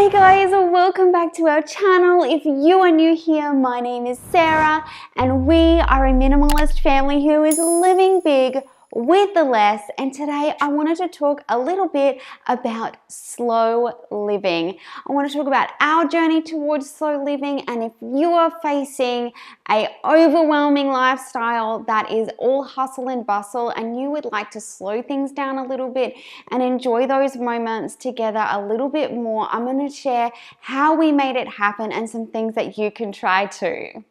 Hi guys, welcome back to our channel. If you are new here, my name is Sarah and we are a minimalist family who is living big with the less, and today I wanted to talk a little bit about slow living. I want to talk about our journey towards slow living, and if you are facing a overwhelming lifestyle that is all hustle and bustle and you would like to slow things down a little bit and enjoy those moments together a little bit more, I'm going to share how we made it happen and some things that you can try too.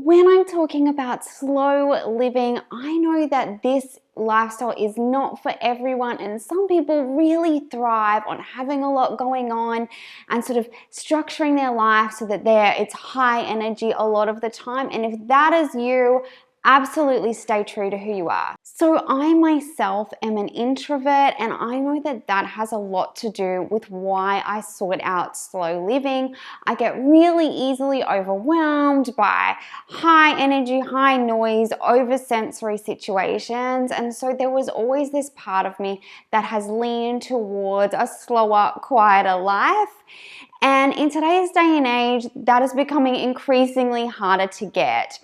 When I'm talking about slow living, I know that this lifestyle is not for everyone, and some people really thrive on having a lot going on and sort of structuring their life so that it's high energy a lot of the time. And if that is you, absolutely stay true to who you are. So I myself am an introvert, and I know that that has a lot to do with why I sought out slow living. I get really easily overwhelmed by high energy, high noise, oversensory situations, and so there was always this part of me that has leaned towards a slower, quieter life. And in today's day and age, that is becoming increasingly harder to get.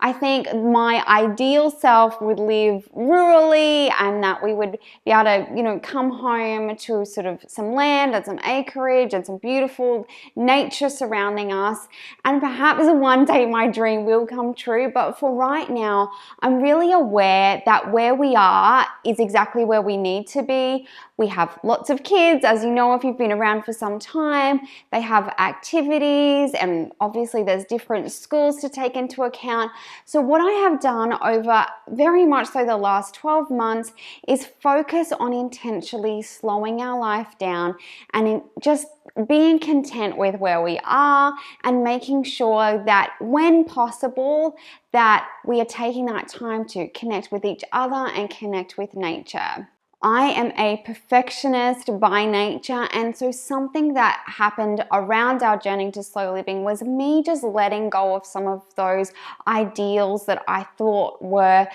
I think my ideal self would live rurally, and that we would be able to, come home to sort of some land and some acreage and some beautiful nature surrounding us. And perhaps one day my dream will come true. But for right now, I'm really aware that where we are is exactly where we need to be. We have lots of kids, as you know, if you've been around for some time. They have activities, and obviously there's different schools to take into account. So what I have done over very much so the last 12 months is focus on intentionally slowing our life down and just being content with where we are, and making sure that when possible that we are taking that time to connect with each other and connect with nature. I am a perfectionist by nature, and so something that happened around our journey to slow living was me just letting go of some of those ideals that I thought were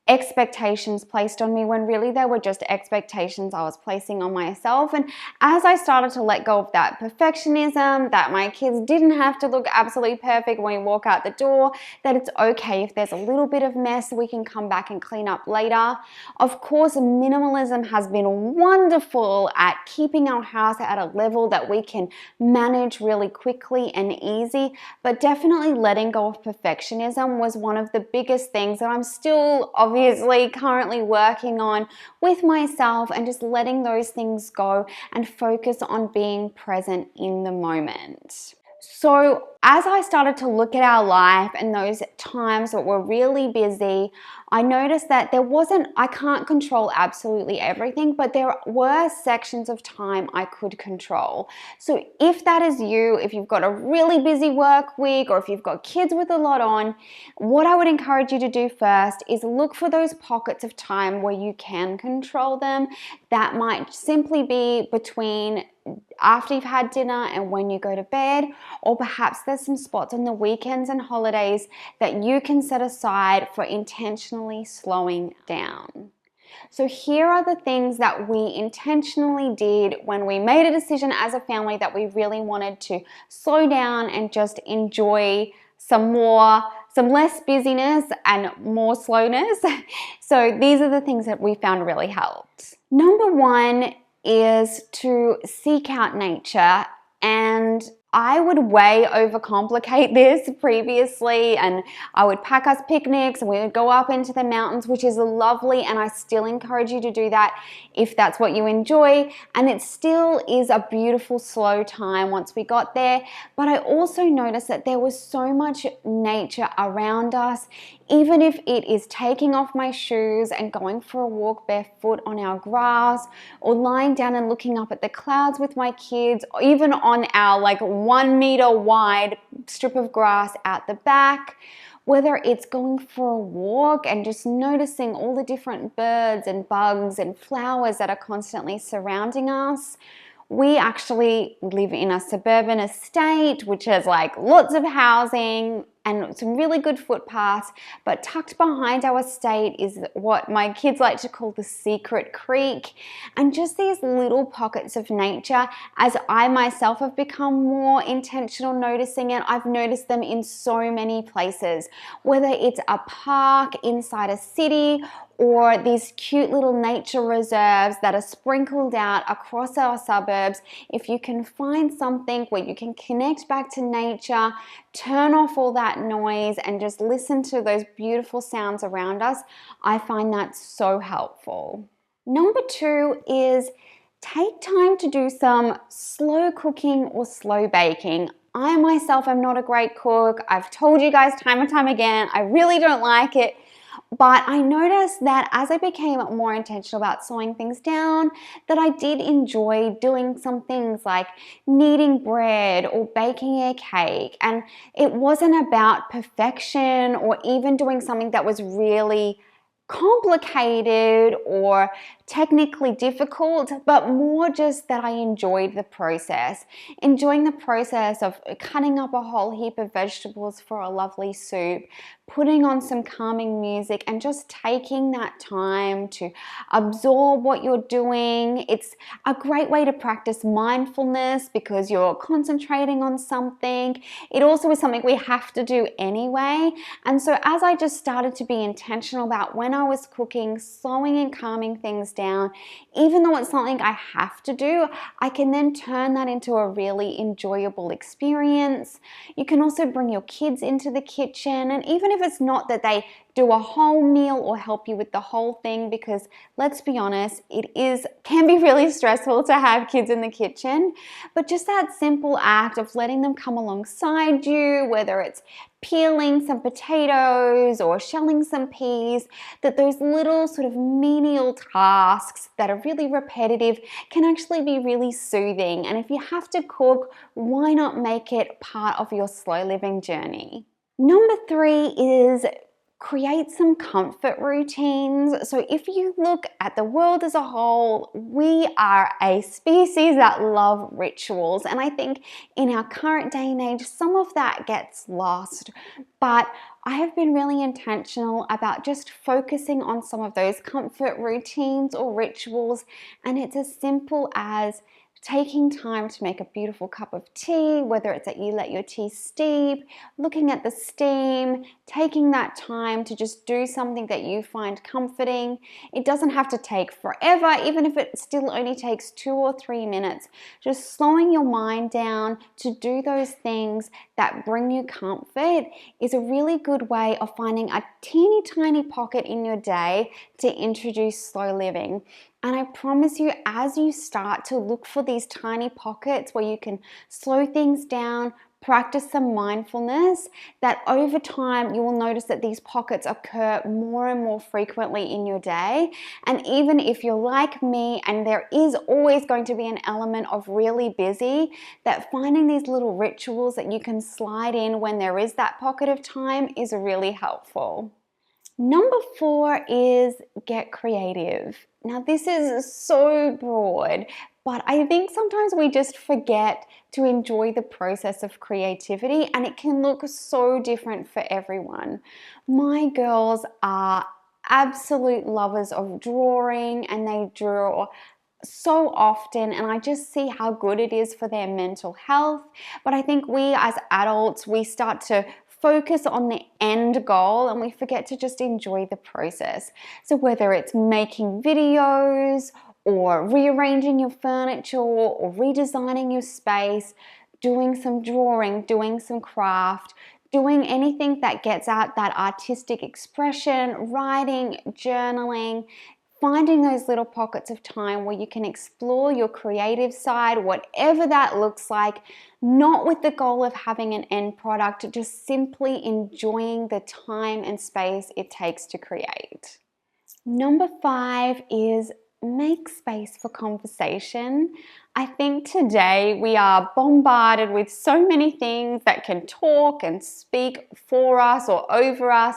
expectations placed on me, when really they were just expectations I was placing on myself. And as I started to let go of that perfectionism, that my kids didn't have to look absolutely perfect when we walk out the door, that it's okay if there's a little bit of mess, we can come back and clean up later. Of course, minimalism has been wonderful at keeping our house at a level that we can manage really quickly and easy, but definitely letting go of perfectionism was one of the biggest things that I'm still obviously currently working on with myself, and just letting those things go and focus on being present in the moment. So as I started to look at our life and those times that were really busy, I noticed that I can't control absolutely everything, but there were sections of time I could control. So if that is you, if you've got a really busy work week, or if you've got kids with a lot on, what I would encourage you to do first is look for those pockets of time where you can control them. That might simply be between after you've had dinner and when you go to bed, or perhaps there's some spots on the weekends and holidays that you can set aside for intentionally slowing down. So here are the things that we intentionally did when we made a decision as a family that we really wanted to slow down and just enjoy some less busyness and more slowness. So these are the things that we found really helped. Number one is to seek out nature, and I would way overcomplicate this previously, and I would pack us picnics and we would go up into the mountains, which is lovely, and I still encourage you to do that if that's what you enjoy, and it still is a beautiful slow time once we got there. But I also noticed that there was so much nature around us, even if it is taking off my shoes and going for a walk barefoot on our grass, or lying down and looking up at the clouds with my kids, or even on our 1 meter wide strip of grass at the back. Whether it's going for a walk and just noticing all the different birds and bugs and flowers that are constantly surrounding us. We actually live in a suburban estate, which has lots of housing, and some really good footpaths, but tucked behind our estate is what my kids like to call the secret creek, and just these little pockets of nature. As I myself have become more intentional noticing it, I've noticed them in so many places, whether it's a park inside a city or these cute little nature reserves that are sprinkled out across our suburbs. If you can find something where you can connect back to nature, turn off all that noise and just listen to those beautiful sounds around us, I find that so helpful. Number 2 is take time to do some slow cooking or slow baking. I myself am not a great cook. I've told you guys time and time again, I really don't like it. But I noticed that as I became more intentional about slowing things down, that I did enjoy doing some things like kneading bread or baking a cake. And it wasn't about perfection or even doing something that was really complicated or technically difficult, but more just that I enjoyed the process. Enjoying the process of cutting up a whole heap of vegetables for a lovely soup, putting on some calming music and just taking that time to absorb what you're doing. It's a great way to practice mindfulness because you're concentrating on something. It also is something we have to do anyway. And so as I just started to be intentional about when I was cooking, slowing and calming things down, even though it's something I have to do, I can then turn that into a really enjoyable experience. You can also bring your kids into the kitchen, and even if it's not that they do a whole meal or help you with the whole thing, because let's be honest, can be really stressful to have kids in the kitchen, but just that simple act of letting them come alongside you, whether it's peeling some potatoes or shelling some peas, that those little sort of menial tasks that are really repetitive can actually be really soothing. And if you have to cook, why not make it part of your slow living journey? Number 3 is create some comfort routines. So if you look at the world as a whole, we are a species that love rituals. And I think in our current day and age, some of that gets lost. But I have been really intentional about just focusing on some of those comfort routines or rituals. And it's as simple as taking time to make a beautiful cup of tea, whether it's that you let your tea steep, looking at the steam, taking that time to just do something that you find comforting. It doesn't have to take forever, even if it still only takes 2 or 3 minutes. Just slowing your mind down to do those things that bring you comfort is a really good way of finding a teeny tiny pocket in your day to introduce slow living. And I promise you, as you start to look for these tiny pockets where you can slow things down, practice some mindfulness, that over time you will notice that these pockets occur more and more frequently in your day. And even if you're like me and there is always going to be an element of really busy, that finding these little rituals that you can slide in when there is that pocket of time is really helpful. Number 4 is get creative. Now, this is so broad, but I think sometimes we just forget to enjoy the process of creativity, and it can look so different for everyone. My girls are absolute lovers of drawing, and they draw so often, and I just see how good it is for their mental health. But I think we as adults, we start to focus on the end goal and we forget to just enjoy the process. So whether it's making videos or rearranging your furniture or redesigning your space, doing some drawing, doing some craft, doing anything that gets out that artistic expression, writing, journaling, finding those little pockets of time where you can explore your creative side, whatever that looks like, not with the goal of having an end product, just simply enjoying the time and space it takes to create. Number 5 is make space for conversation. I think today we are bombarded with so many things that can talk and speak for us or over us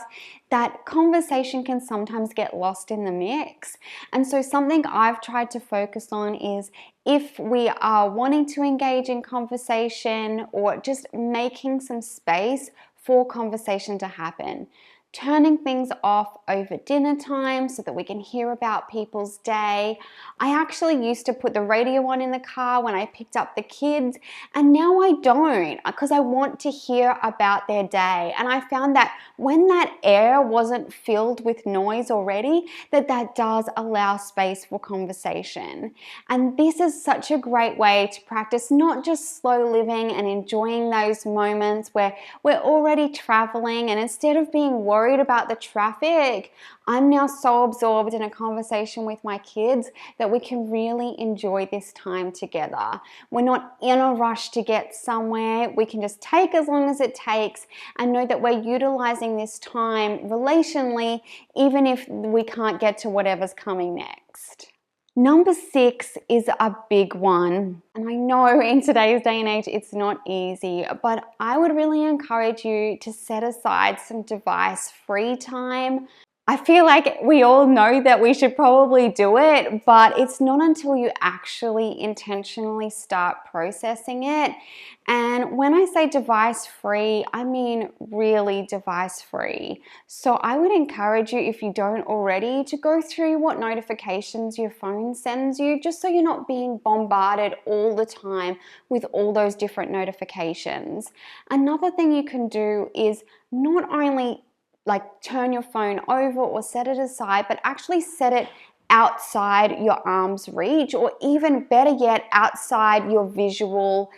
that conversation can sometimes get lost in the mix. And so something I've tried to focus on is if we are wanting to engage in conversation or just making some space for conversation to happen. Turning things off over dinner time so that we can hear about people's day. I actually used to put the radio on in the car when I picked up the kids, and now I don't, because I want to hear about their day. And I found that when that air wasn't filled with noise already, that does allow space for conversation. And this is such a great way to practice not just slow living and enjoying those moments where we're already traveling, and instead of being worried about the traffic, I'm now so absorbed in a conversation with my kids that we can really enjoy this time together. We're not in a rush to get somewhere. We can just take as long as it takes and know that we're utilizing this time relationally, even if we can't get to whatever's coming next. Number 6 is a big one. And I know in today's day and age it's not easy, but I would really encourage you to set aside some device-free time. I feel like we all know that we should probably do it, but it's not until you actually intentionally start processing it. And when I say device-free, I mean really device-free. So I would encourage you, if you don't already, to go through what notifications your phone sends you, just so you're not being bombarded all the time with all those different notifications. Another thing you can do is not only turn your phone over or set it aside, but actually set it outside your arm's reach, or even better yet, outside your visual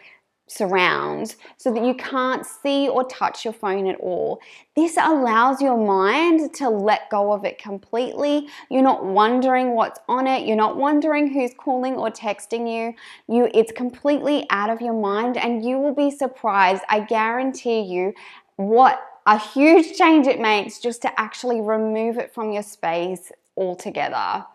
surrounds, so that you can't see or touch your phone at all. This allows your mind to let go of it completely. You're not wondering what's on it. You're not wondering who's calling or texting you. It's completely out of your mind, and you will be surprised, I guarantee you, what a huge change it makes just to actually remove it from your space altogether.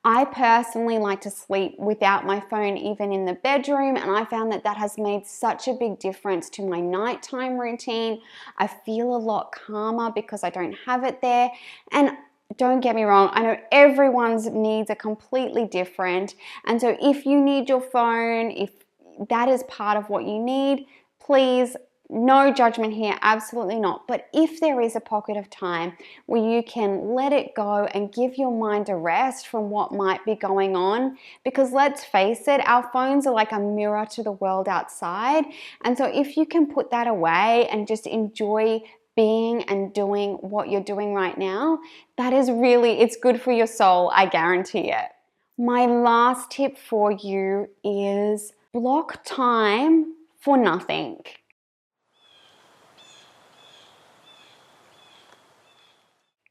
I personally like to sleep without my phone even in the bedroom, and I found that has made such a big difference to my nighttime routine. I feel a lot calmer because I don't have it there. And don't get me wrong, I know everyone's needs are completely different, and so if you need your phone, if that is part of what you need, please, no judgment here, absolutely not. But if there is a pocket of time where you can let it go and give your mind a rest from what might be going on, because let's face it, our phones are like a mirror to the world outside. And so if you can put that away and just enjoy being and doing what you're doing right now, that is really, it's good for your soul, I guarantee it. My last tip for you is block time for nothing.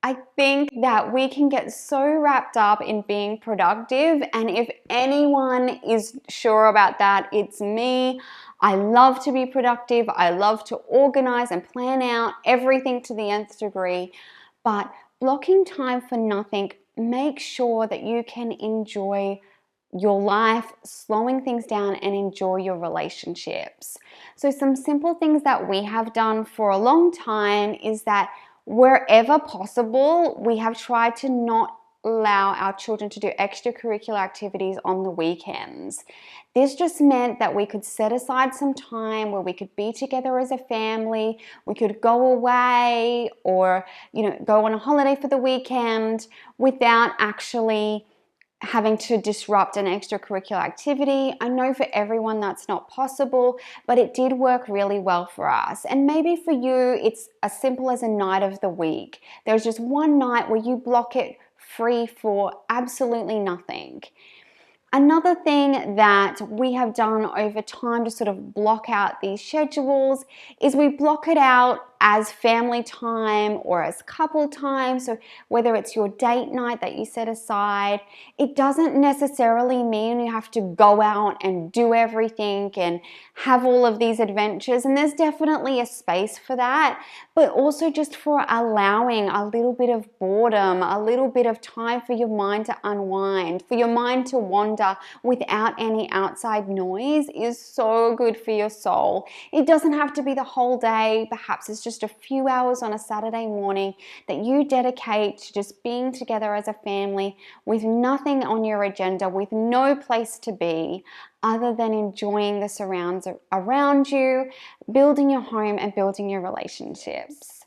I think that we can get so wrapped up in being productive, and if anyone is sure about that, it's me. I love to be productive. I love to organize and plan out everything to the nth degree, but blocking time for nothing, make sure that you can enjoy your life, slowing things down, and enjoy your relationships. So some simple things that we have done for a long time is that wherever possible, we have tried to not allow our children to do extracurricular activities on the weekends. This just meant that we could set aside some time where we could be together as a family. We could go away or, go on a holiday for the weekend without actually having to disrupt an extracurricular activity. I know for everyone that's not possible, but it did work really well for us. And maybe for you, it's as simple as a night of the week. There's just one night where you block it free for absolutely nothing. Another thing that we have done over time to sort of block out these schedules is we block it out as family time or as couple time. So whether it's your date night that you set aside, it doesn't necessarily mean you have to go out and do everything and have all of these adventures. And there's definitely a space for that, but also just for allowing a little bit of boredom, a little bit of time for your mind to unwind, for your mind to wander, calendar without any outside noise is so good for your soul. It doesn't have to be the whole day. Perhaps it's just a few hours on a Saturday morning that you dedicate to just being together as a family with nothing on your agenda, with no place to be other than enjoying the surrounds around you, building your home and building your relationships.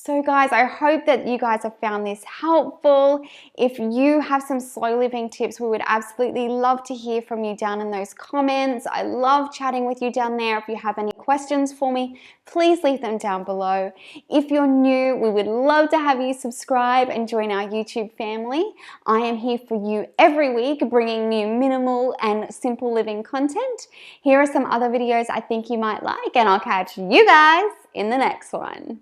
So guys, I hope that you guys have found this helpful. If you have some slow living tips, we would absolutely love to hear from you down in those comments. I love chatting with you down there. If you have any questions for me, please leave them down below. If you're new, we would love to have you subscribe and join our YouTube family. I am here for you every week, bringing you minimal and simple living content. Here are some other videos I think you might like, and I'll catch you guys in the next one.